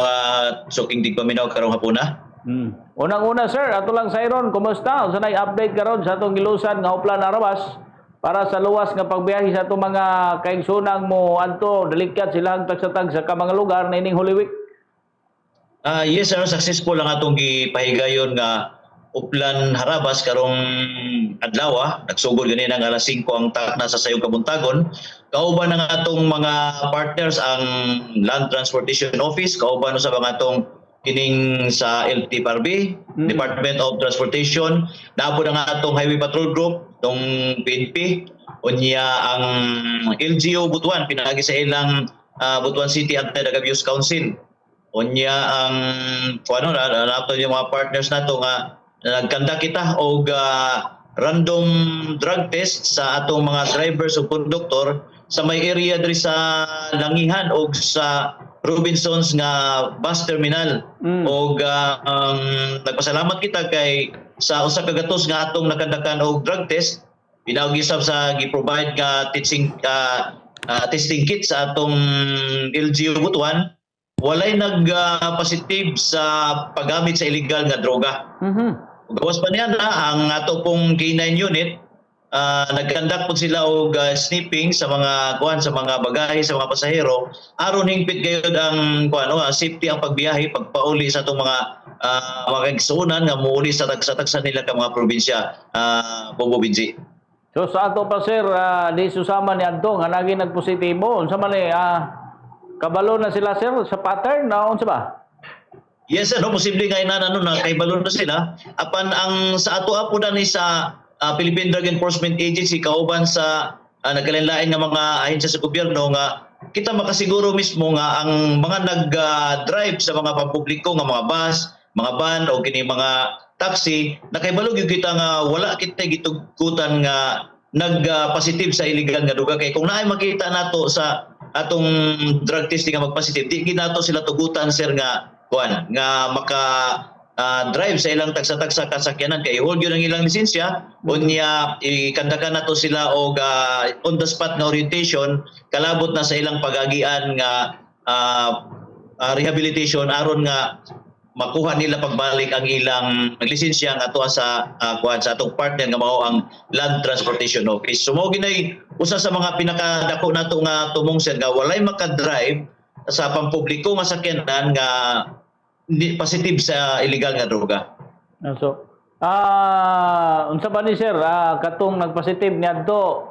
mga suking tigpaminaw karong hapuna. Unang-una sir, ato lang sayron, kumusta? Unsa nay update karon sa atong gilusan nga Uplan Arabas para sa luwas nga pagbiyahe sa atong mga kaigsunang mo adto delikat silang tagsatag sa mga lugar na ining Holy Week. Yes sir, successful ang atong gipahigayon nga Uplan Harabas karong adlaw. Nagsugod ganina nga alas 5 ang takna sa sayong kabuntagon. Kauban ang atong mga partners ang Land Transportation Office, kauban sa mga atong kining sa LTFRB, Department of Transportation, naabot ang atong Highway Patrol Group, tong PNP, unya ang LGU Butuan, pinagi sa ilang Butuan City Anti-Drug Abuse Council. Unya ang nato yung mga partners nato nga nagkanda kita og random drug test sa atong mga drivers o conductor sa may area diri sa Langihan o sa Robinsons nga bus terminal. Og nagpasalamat kita kay sa usa ka gatos nga atong nakandakan og drug test, pinaog-isab sa gi-provide nga testing kit sa atong LGU Butuan, walay nag-positive sa paggamit sa illegal nga droga. Gawas pa niya ang ato pong K9 unit, nag-conduct po sila og sniffing sa mga sa mga bagahe sa mga pasahero aron hingpit gayud ang safety ang pagbiyahe pagpauli sa atong mga kaigsunan nga muuli sa tagsa nila ka mga probinsya. Bobo Binji. So sa ato pa sir, di susama ni adto nga naging nagpositibo unsa man kabalo na sila sir sa pattern na unsa ba? Yes sir, posible nga na kay balon na sila apan ang sa ato po ni sa Philippine Drug Enforcement Agency kauban sa nagkalain-lain nga mga ahensya sa gobyerno nga kita makasiguro mismo nga ang mga nag-drive sa mga pampubliko nga mga bus, mga van o kini mga taxi, nakaibalog yung kita nga wala kita gitugutan nga nag-positive sa illegal nga duga. Kay kung naay makita nato sa atong drug testing nga mag-positive, di ginato sila tugutan sir nga nga maka drive sa ilang tagsa-tagsa kasakyanan kay hold yun ang ilang lisensya. Unya ikandakan nato sila og on the spot nga orientation kalabot na sa ilang pagagian nga rehabilitation aron nga makuha nila pagbalik ang ilang lisensya nga ato sa sa atong partner nga mao ang Land Transportation Office. So mao ginay usa sa mga pinakadako nato nga tumong sir nga walay maka-drive sa pampubliko nga sakyanan nga positive sa illegal nga droga. So, unsa ba ni sir, katong nagpositive ni adto,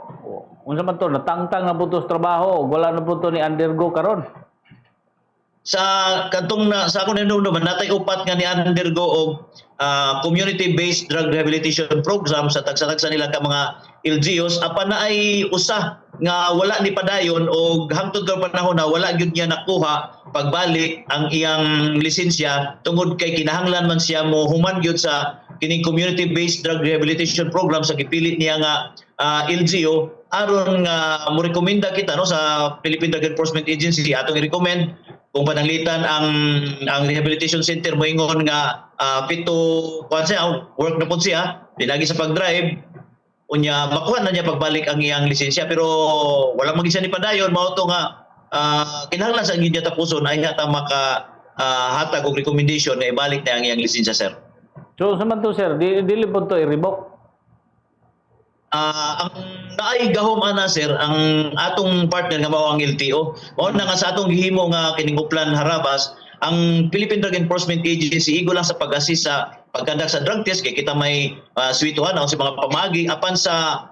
unsa man to natangtang na putos trabaho, wala na punto ni undergo karon? Sa kantong sa akong naman natay upat nga ni undergo og community-based drug rehabilitation program sa tagsa-tagsa nila ka mga LGUs apan na ay usa nga wala ni padayon og hangtod ka panahon na wala gyud niya nakuha pagbalik ang iyang lisensya tungod kay kinahanglan man siya mo human gyud sa kining community-based drug rehabilitation program sa gipilit niya nga LGU aron nga mo rekomenda kita sa Philippine Drug Enforcement Agency atong i-recommend kung pananglitan ang rehabilitation center moingon nga pito work na pud siya pinagi sa pag-drive unya makuha na niya pagbalik ang iyang lisensya pero wala magisa ni padayon mao to nga kinahanglan sa ginya tapuson ay hata maka hatag og recommendation na ibalik na ang iyang lisensya sir. So sa man to sir, dili po to i-revoke? Ang naay gahom ana sir ang atong partner nga mao ang LTO mao na nga sa atong gihimo nga kining Uplan Harabas ang Philippine Drug Enforcement Agency igo lang sa pag-assist sa pagkandak sa drug test kay kita may swituhan sa mga pamagi apan sa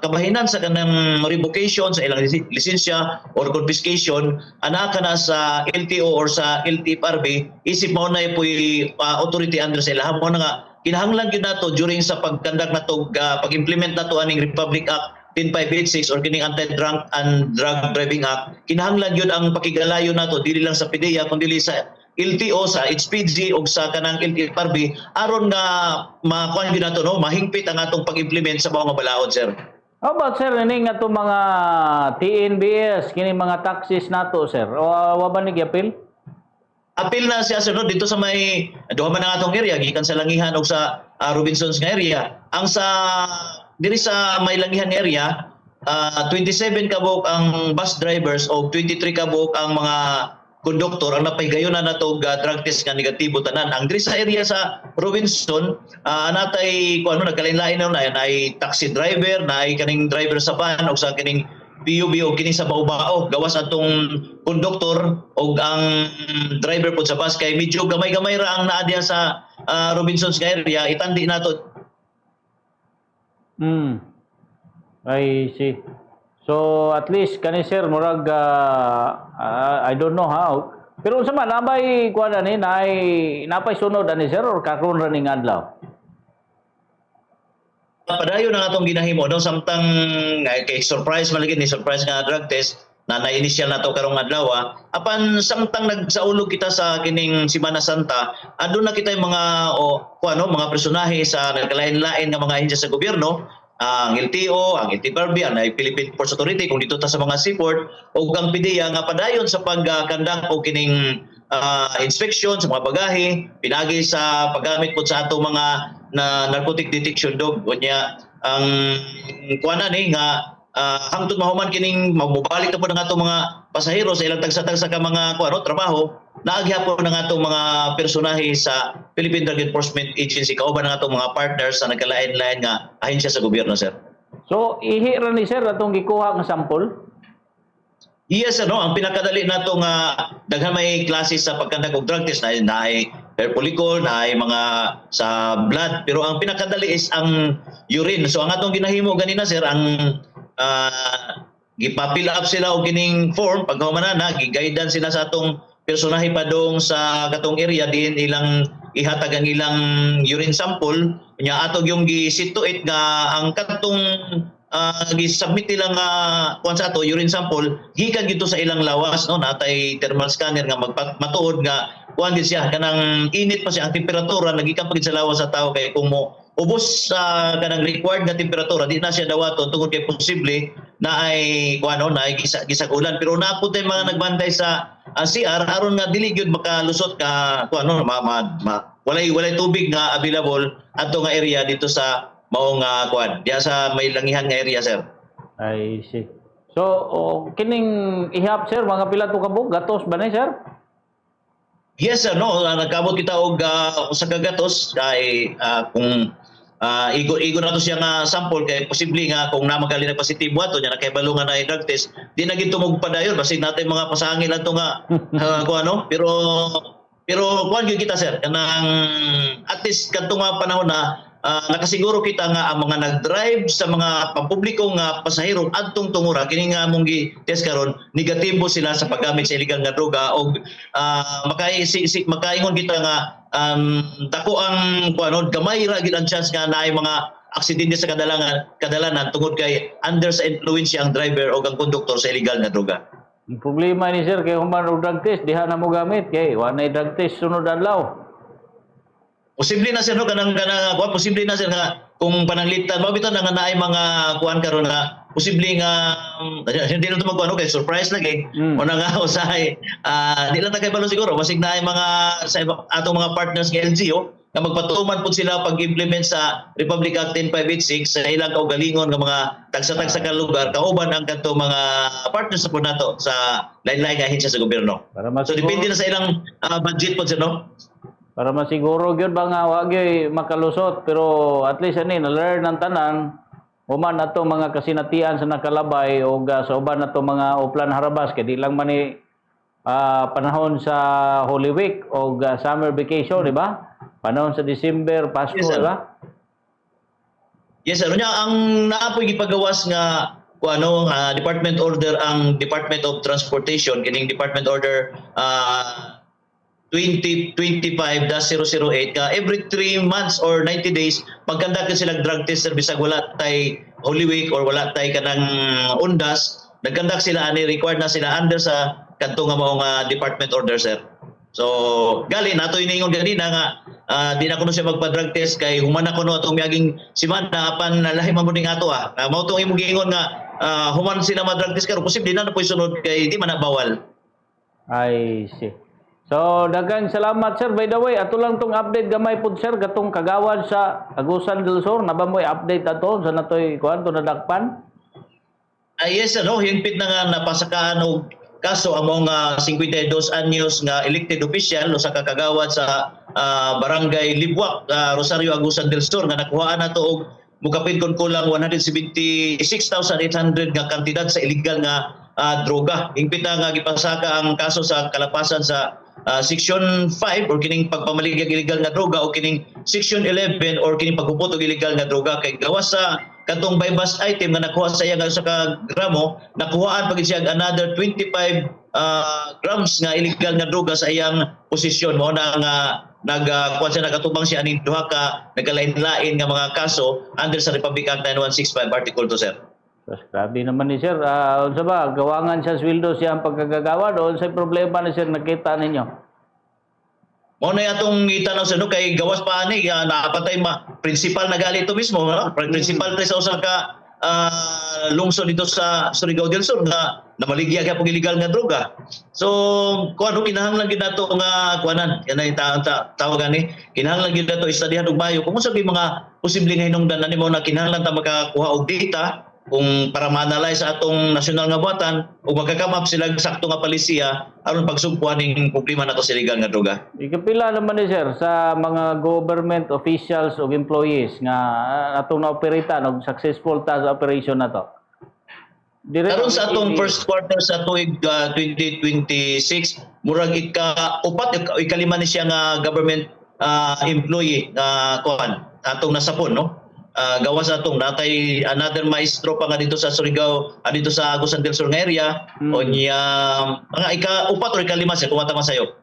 kabahinan sa kanang revocation sa ilang lisensya or confiscation ana ka na sa LTO or sa LTFRB isip mo na puy authority under sa ilaha mo na nga kinahanglan gyud nato during sa pagkandak nato pag-implement nato aning Republic Act 10586 or kining Anti-Drunk and Drug Driving Act kinahanglan gyud ang pakigalayo nato dili lang sa PDEA kundi sa LTO sa HPG o sa kanang LTFRB aron nga makuha gyud nato mahingpit ang atong pag-implement sa mga balaod sir. How about sir ning ato mga TNBS kini mga taxis nato sir wa ba ni appeal? Appeal na siya sir dito sa may duha man ang atong area gikan sa Langihan o sa Robinsons nga area. Ang sa diri sa may Langihan area 27 kabuk ang bus drivers o 23 kabuk ang mga konduktor ang napahigayon na natog drug test nga negatibo tanan. Ang diri sa area sa Robinson, natay kung ano nagkalain-lain na ay taxi driver, na ay kaning driver sa van o sa kining PUB o kini sa Baobao, gawas atong konduktor o ang driver po sa bus kay medyo gamay-gamay ra ang naa diya sa Robinsons nga area, itandi nato. I see. So at least kani sir murag I don't know how. Pero unsa man nabay kuan ani napay sunod ani sir or karon ra ning adlaw? Padayon na atong ginahimo no samtang kay surprise man lagi ni surprise nga drug test na na-initial nato karong adlaw apan samtang nagsaulog kita sa kining Semana Santa aduna kita yung mga mga personahe sa nagkalain-lain nga mga ahensya sa gobyerno, ang LTO, ang LTFRB, ang Philippine Ports Authority kung dito ta sa mga seaport o ang PDEA nga padayon sa pagkandak o kining inspection sa mga bagahe, pinagi sa paggamit po sa ato mga narcotic detection dog. Kunya ang kuana ni nga hangtod mahuman kining magbalik na po ng atong mga pasahero sa ilang tagsa-tagsa ka mga trabaho, naaghapon ng atong mga personahe sa Philippine Drug Enforcement Agency kauban ng atong mga partners sa nagkalain-lain nga ahensya sa gobyerno, sir. So ihi ra ni sir atong gikuha nga sample? Yes, ang pinakadali nato nga daghan may klase sa pagkandak og drug test na ay hair follicle, na ay mga sa blood, pero ang pinakadali is ang urine. So ang atong ginahimo ganina sir, ang gipa-fill up sila og kining form paghumanan gi-guidean sila sa atong personahe padong sa katong area din ilang ihatag ang ilang urine sample nya atog yung gi-situate nga ang katong gi-submit nila nga kuan sa ato urine sample gikan gito sa ilang lawas no, natay thermal scanner nga matuod nga kuan gid siya kanang init pa siya ang temperatura nagikan pa gid sa lawas sa tao kay kung mo ubos sa kanang required nga temperatura di na siya dawaton tungod kay posible na ay kuan na ay gisagulan, pero naapod tay mga nagbantay sa CR aron nga dili gyud makalusot ka kuan walay tubig nga available ato nga area dito sa maong kuan diya sa may langihan nga area, sir. I see. So kining ihap sir mga pila to kabog gatos ba ni sir? Yes, sir, no, nagkabot kita og sa kagatos kay kung igo na to siya nga sample kay posible nga kung namagali na positibo ato nya nakaibalungan na drug test di na gid tumog padayon basig natin mga pasangil ato nga kuan pero kuan gyud kita sir kanang at least kadtong nga panahon na nakasiguro kita nga ang mga nag-drive sa mga pampubliko nga pasahero adtong tungura kini nga among gi-test karon negatibo sila sa paggamit sa illegal nga droga og makaingon kita nga dako ang gamay ra gid ang chance nga naay mga aksidente sa kadalanan tungod kay under sa influence ang driver o ang konduktor sa illegal nga droga. Ang problema ni sir kay human og drug test diha na mo gamit kay wa nay drug test sunod adlaw. Posible na sir posible na sir nga kung pananglitan mabitaw na nga naay mga kuan karon nga posible nga hindi na to magkuano kay surprise lagi o na nga usahay di lang ta kay balo siguro basig naay mga sa atong mga partners ng LGU nga magpatuman pud sila pag-implement sa Republic Act 10586 sa ilang kaugalingon nga mga tagsa-tagsa ka lugar kauban ang kadto mga partners sa pud nato sa lain-lain nga ahensya sa gobyerno. So depende na sa ilang budget pud sir, no? Para masiguro gyud ba nga wa gyud makalusot, pero at least ani na-learn ng tanan human ato mga kasinatian sa nakalabay o sa uban nato mga uplan harabas kay di lang man ni panahon sa Holy Week o summer vacation, di ba? Panahon sa December, Pasko, Yes, di ba? Yes, sir. Ang naapoy gipagawas nga department order ang Department of Transportation kining Department Order 2025-008 ka every 3 months or 90 days pagkandak silang drug test service wala tay Holy Week or wala tay kanang undas nagkandak sila ani required na sila under sa kadto nga mao nga department order, sir. So gali nato iningon ganina nga di na kuno siya magpa-drug test kay human na kuno atong miaging semana apan lahi man ning ato mao tong imong giingon nga human sila ma-drug test karon posible na poy sunod kay di man na bawal. I see. So, daghang salamat sir. By the way, ato lang tong update gamay pud sir katong kagawad sa Agusan del Sur. Naba mo'y update ato sa natoy kuan to nadakpan? Yes, hingpit na nga napasakaan og kaso ang mga 52 anyos nga elected official o sa kakagawad sa barangay Libwak, Rosario Agusan del Sur nga nakuhaan nato og mukapin kon kulang 176,800 nga kantidad sa illegal nga droga. Hingpit na nga gipasaka ang kaso sa kalapasan sa Section 5 or kining pagpamaligya illegal nga droga o kining Section 11 or kining paghupot og illegal nga droga kay gawas sa katong buy-bust item nga nakuha sa iya nga sa ka gramo, nakuhaan pagid siya another 25 grams nga illegal nga droga sa iyang posisyon. Mao na nga nagkuha siya nakatubang siya aning duha ka nagalain-lain nga mga kaso under sa Republic Act 9165 Article 2, sir. Grabe naman ni sir. Unsa ba, gawangan siya sweldo siya ang pagkagagawa o unsay problema ni sir nakita ninyo? Mao na atong itanaw sa no kay gawas pa ani napatay principal na gali ito mismo, no? Principal sa usa ka lungsod dito sa Surigao del Sur nga namaligya kay pag illegal nga droga. So kuan kinahanglan gid nato nga kuanan kanay tawagan ni kinahanglan gid nato istudyahan og mayo kung unsa mga posibleng hinungdan ani mo na kinahanglan ta makakuha og data kung para ma-analyze sa atong nasyonal nga buhatan o magka-come up sila sakto nga palisiya aron pagsugpuan ning problema nato sa illegal nga droga. Ikapila naman ni sir sa mga government officials o employees nga atong na-operatan og successful task operation na to. Karon sa atong first quarter sa tuig 2026, murag ika-upat ikalima ni siya nga government employee kuan atong nasapon, no? Gawas atong natay another maestro pa nga dito sa Surigao, dito sa Agusan del Sur nga area o niya mga ika-upat o ikalima siya kumatama sayo.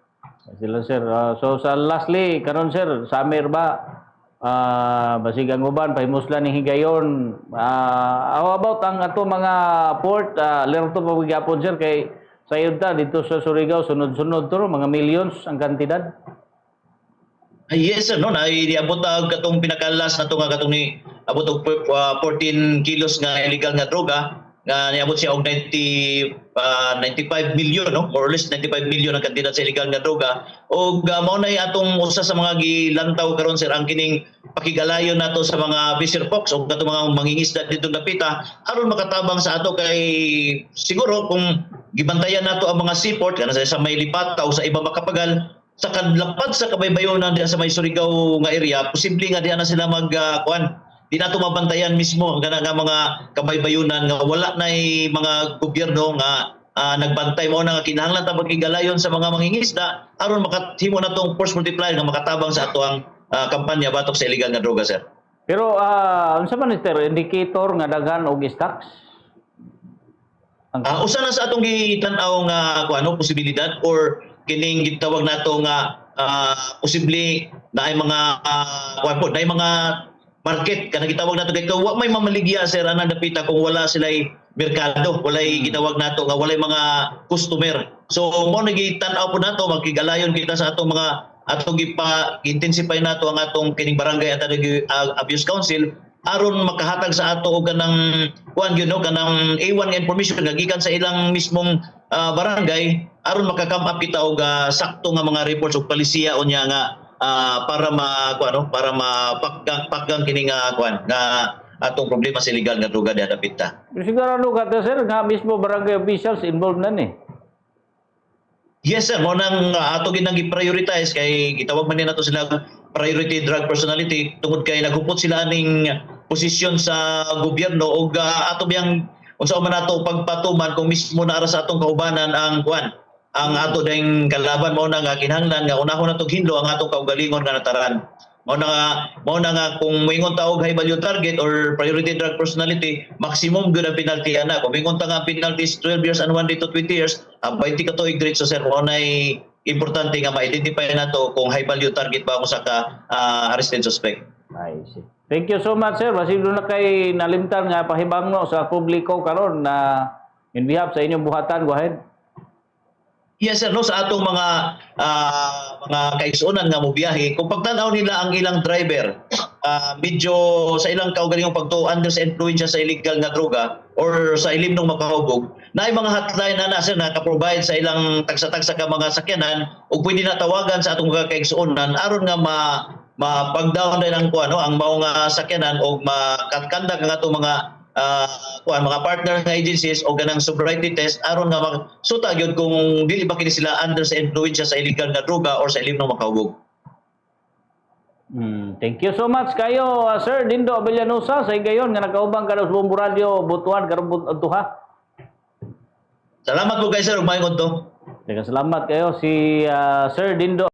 Sila sir. So sa lastly karon sir, summer ba basig ang uban pahimuslan ni higayon. How about ang ato mga port lerto pa gyapon sir kay sayod ta dito sa Surigao sunod-sunod to mga millions ang kantidad. Yes sir, no, naiabot og katong pinakalas nato nga katong ni abot og 14 kilos nga illegal nga droga nga niabot siya og 95 million, no, more or less 95 million ang kantidad sa illegal nga droga. Og mao na atong usa sa mga gilantaw karon sir ang kining pakigalayon nato sa mga fisher folks o katong mga mangingisda dito dapita aron makatabang sa ato kay siguro kung gibantayan nato ang mga seaport kana sa may Lipataw sa iba makapagal sa kadlapad sa kabaybayonan diha sa may Surigao nga area, posible nga diha na sila di nato mabantayan mismo nga mga kabaybayonan nga wala nay mga gobyerno nga nagbantay. Mo na nga kinahanglan ta magigalayon sa mga mangingisda aron makahimo na tong force multiplier nga makatabang sa ato ang kampanya batok sa illegal nga droga, sir. Pero unsa man sir indicator nga daghan og stocks? Usa na sa atong gitanaw nga posibilidad or kining gitawag nato nga posible na ay mga na ay mga market kanang gitawag nato kay wa may mamaligya sir ana dapita kung wala sila'y merkado, walay gitawag nato nga walay mga customer. So mo nagitan-aw po nato magkigalayon kita sa atong mga atong intensify nato ang atong kining barangay at abuse council aron makahatag sa ato og kanang kanang A1 nga information nga gikan sa ilang mismong barangay aron maka-come up kita og sakto nga mga reports og palisiya unya nga para para mapakgang kini nga atong problema sa illegal nga droga diha dapita. Sigurado ka to sir nga mismo barangay officials involved na ni. Yes sir, mo nang ato ginang i-prioritize kay gitawag man ni nato sila priority drug personality tungod kay naghupot sila aning posisyon sa gobyerno og ato biyang unsa man nato pagpatuman kung mismo naara sa atong kaubanan ang ato ding kalaban. Mao na nga kinahanglan nga unahon natong hinlo ang atong kaugalingon nga nataran. Mao na nga kung moingon ta og high value target or priority drug personality, maximum gyud ang penalty ana. Kung moingon ta nga penalty is 12 years and 1 day to 20 years, 20 ka tuig diretso sir. Mao nay importante nga ma-identify nato kung high value target ba ako sa arrested suspect. I see. Thank you so much sir. Basig na kay nalimtan nga pahibangno sa publiko karon na in behalf sa inyong buhatan. Go ahead. Yes sir, no, sa atong mga kaigsuonan nga mobiyahe, kung pagtanaw nila ang ilang driver, medyo sa ilang kaugalingong pagtuo under sa influensya sa illegal nga droga or sa ilimnong makahubog, na ay mga hotline na sir na ka-provide sa ilang tagsa-tagsa ka mga sakyanan o pwede na tawagan sa atong mga kaigsuonan aron nga mapag-down din ang ang maong sakyanan o makatkandak ang atong mga mga partner nga agencies o ganang sobriety test aron nga magsuta gyud kung dili ba kini sila under sa influensya sa illegal nga droga or sa ilim ng makahubog. Thank you so much kayo, Sir Dindo Villanusa, sa higayon nga nakaubang ka sa Bumbu Radio Butuan karon adtuha. Salamat po kay sir, ug maayong adto. Salamat kayo si Sir Dindo